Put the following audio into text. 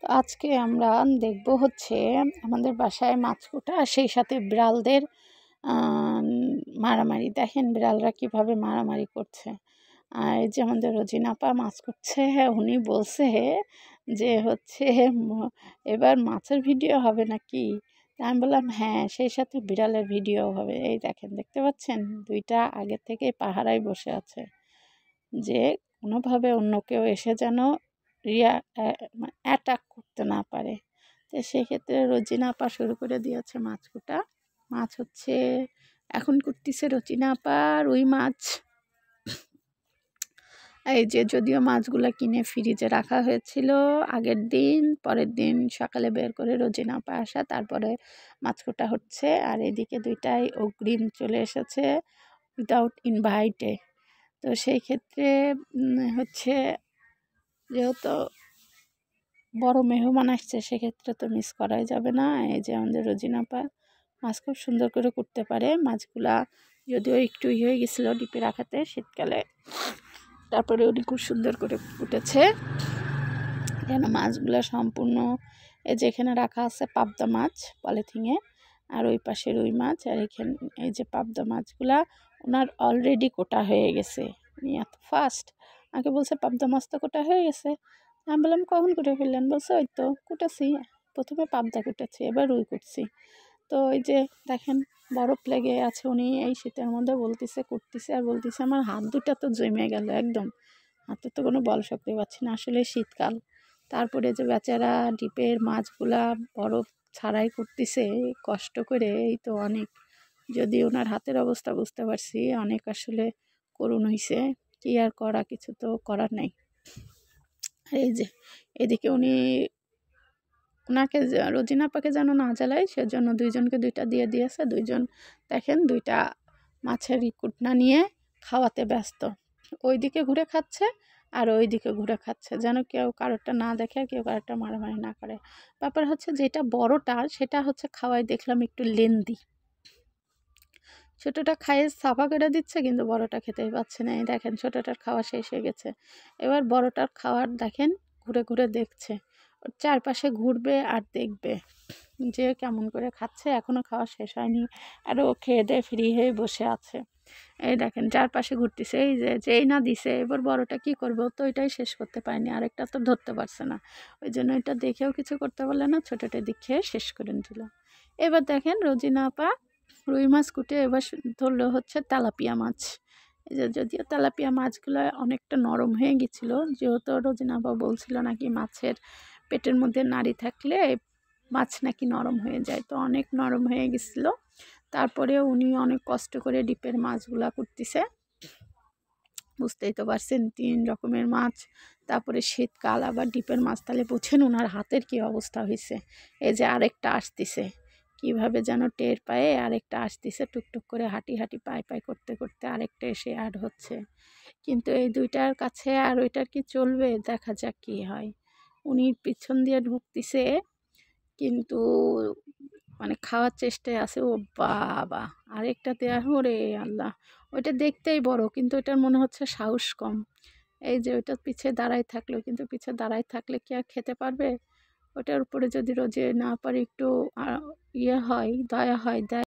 আজকে আমরা দেখব হচ্ছে আমাদের বাসায় মাছ কোটা, সেই সাথে বিড়ালদের মারামারি। দেখেন বিড়ালরা কিভাবে মারামারি করছে। আর এই যে আমাদের রোজিনা আপা মাছ করছে, উনি বলছে যে হচ্ছে এবার মাছের ভিডিও হবে নাকি। আমি বললাম হ্যাঁ, সেই সাথে বিড়ালের ভিডিও হবে। এই দেখেন, দেখতে পাচ্ছেন দুইটা আগে থেকে পাহারায় বসে আছে, যে কোনোভাবে অন্য কেউ এসে যেন অ্যাটাক করতে না পারে। তো সেক্ষেত্রে রোজিনা আপা শুরু করে দিয়েছে মাছ কোটা। মাছ হচ্ছে এখন করতেছে রোজিনা আপা রুই মাছ। এই যে যদিও মাছগুলো কিনে ফ্রিজে রাখা হয়েছিল আগের দিন, পরের দিন সকালে বের করে রোজিনা আপা আসা, তারপরে মাছ কোটা হচ্ছে। আর এদিকে দুইটাই অগ্রিম চলে এসেছে উইদাউট ইনভাইটে। তো সেই ক্ষেত্রে হচ্ছে যেহেতু বড় মেহমান আসছে, সেক্ষেত্রে তো মিস করাই যাবে না। এই যে আমাদের রোজিনা আপা মাছ খুব সুন্দর করে করতে পারে। মাছগুলা যদিও একটু হয়ে গেছিলো ডিপে রাখাতে শীতকালে, তারপরে উনি খুব সুন্দর করে কুটেছে যেন মাছগুলো সম্পূর্ণ। এই যে এখানে রাখা আছে পাবদা মাছ পলিথিনে, আর ওই পাশে রুই মাছ, আর এখানে এই যে পাবদা মাছগুলা ওনার অলরেডি কোটা হয়ে গেছে। উনি এত ফাস্ট, আমাকে বলছে পাবদা মাছ তো কোটা হয়ে গেছে। আমি বললাম কখন কুটে ফেললেন? বলছে ওই তো কুটেছি, প্রথমে পাবদা কুটেছি, এবার রুই কুটছি। তো ওই যে দেখেন বরফ লেগে আছে, উনি এই শীতের মধ্যে বলতেছে কুটতেছে, আর বলতেছে আমার হাত দুটা তো জমে গেল একদম, হাতে তো কোনো বল শক্তি পাচ্ছি না, আসলে শীতকাল। তারপরে যে বেচারা ডিপের মাছগুলা বরফ ছাড়াই করতেছে কষ্ট করে, এই তো অনেক। যদি ওনার হাতের অবস্থা বুঝতে পারছি, অনেক আসলে করুণ হয়েছে। কি আর করা, কিছু তো করার নাই। এই যে এদিকে উনি ওনাকে রোজিনা আপাকে যেন না জ্বালায়, সেজন্য দুইজনকে দুইটা দিয়ে দিয়েছে। দুইজন দেখেন দুইটা মাছের কুটনা নিয়ে খাওয়াতে ব্যস্ত, ওইদিকে ঘুরে খাচ্ছে আর ওইদিকে ঘুরে খাচ্ছে, যেন কেউ কারোরটা না দেখে, কেউ কারোরটা মারামারি না করে। ব্যাপার হচ্ছে যেটা বড়টা সেটা হচ্ছে খাওয়াই দেখলাম একটু লেন্দি, ছোটোটা খাইয়ে সাফা করে দিচ্ছে, কিন্তু বড়টা খেতেই পাচ্ছে না। এই দেখেন ছোটোটার খাওয়া শেষ হয়ে গেছে, এবার বড়টার খাওয়ার দেখেন ঘুরে ঘুরে দেখছে, ওর চারপাশে ঘুরবে আর দেখবে যে কেমন করে খাচ্ছে। এখনও খাওয়া শেষ হয়নি, আর ও খেয়ে দিয়ে ফ্রি হয়ে বসে আছে। এই দেখেন চারপাশে ঘুরতেছে, এই যে যেই না দিছে, এবার বড়টা কি করবে, ও তো ওইটাই শেষ করতে পারেনি, আরেকটা তো ধরতে পারছে না, ওই জন্য এটা দেখেও কিছু করতে পারলে না, ছোটোটা দেখে শেষ করে দিল। এবার দেখেন রোজিনা আপা রুই মাছ কুটে এবার ধরলো হচ্ছে তেলাপিয়া মাছ। এই যে যদিও তেলাপিয়া মাছগুলো অনেকটা নরম হয়ে গেছিলো, যেহেতু রোজিনা আপা বলছিল নাকি মাছের পেটের মধ্যে নাড়ি থাকলে মাছ নাকি নরম হয়ে যায়, তো অনেক নরম হয়ে গেছিলো। তারপরে উনি অনেক কষ্ট করে ডিপের মাছগুলা কুটতেছে, বুঝতেই তো পারছেন 3 রকমের মাছ, তারপরে শীতকাল, আবার ডিপের মাছ, তাহলে বুঝছেন ওনার হাতের কি অবস্থা হয়েছে। এই যে আরেকটা আসতেছে, কিভাবে যেন টের পায়ে আরেকটা আসতেছে, টুকটুক করে হাঁটি হাঁটি পায়ে পায়ে করতে করতে আরেকটা এসে অ্যাড হচ্ছে। কিন্তু এই দুইটার কাছে আর ওইটার কি চলবে, দেখা যাক কী হয়। উনি পিছন দিয়ে ঢুকতেছে, কিন্তু মানে খাওয়ার চেষ্টায় আছে। ও বাবা, আরেকটা দেয়া, ওরে আল্লাহ, ওইটা দেখতেই বড়, কিন্তু ওইটার মনে হচ্ছে সাহস কম। এই যে ওইটা পিছে দাঁড়ায় থাকলো, কিন্তু পিছে দাঁড়ায় থাকলে কি আর খেতে পারবে? ওটার উপরে যদি রোজে না পারে একটু ইয়ে হয়, দয়া হয়, দেয়।